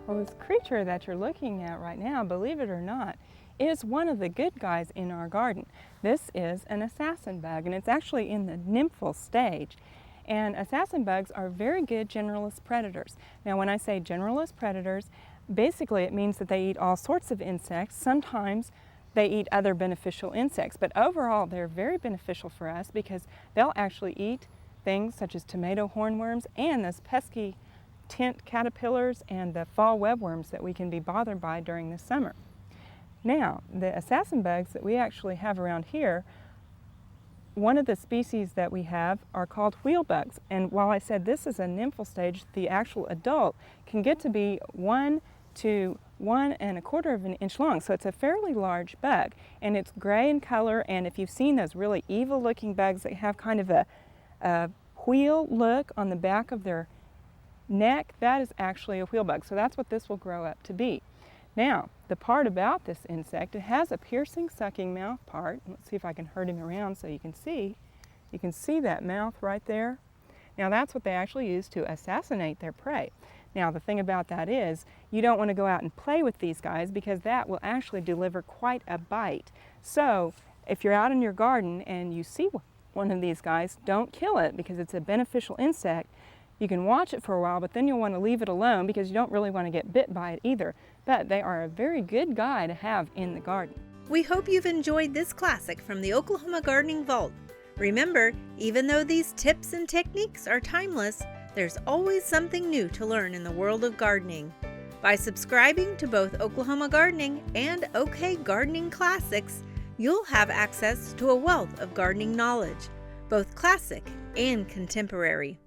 Well, this creature that you're looking at right now, believe it or not, is one of the good guys in our garden. This is an assassin bug, and it's actually in the nymphal stage. And assassin bugs are very good generalist predators. Now, when I say generalist predators, basically it means that they eat all sorts of insects. Sometimes they eat other beneficial insects, but overall they're very beneficial for us because they'll actually eat things such as tomato hornworms and those pesky tent caterpillars and the fall webworms that we can be bothered by during the summer. Now, the assassin bugs that we actually have around here, one of the species that we have are called wheel bugs. And while I said this is a nymphal stage, the actual adult can get to be 1 to 1 1/4 of an inch long. So it's a fairly large bug, and it's gray in color. And if you've seen those really evil looking bugs that have kind of a wheel look on the back of their neck, that is actually a wheel bug. So that's what this will grow up to be. Now, the part about this insect, it has a piercing, sucking mouth part. Let's see if I can herd him around so you can see. You can see that mouth right there. Now, that's what they actually use to assassinate their prey. Now, the thing about that is you don't want to go out and play with these guys because that will actually deliver quite a bite. So, if you're out in your garden and you see one of these guys, don't kill it because it's a beneficial insect. You can watch it for a while, but then you'll want to leave it alone because you don't really want to get bit by it either. But they are a very good guy to have in the garden. We hope you've enjoyed this classic from the Oklahoma Gardening Vault. Remember, even though these tips and techniques are timeless, there's always something new to learn in the world of gardening. By subscribing to both Oklahoma Gardening and OK Gardening Classics, you'll have access to a wealth of gardening knowledge, both classic and contemporary.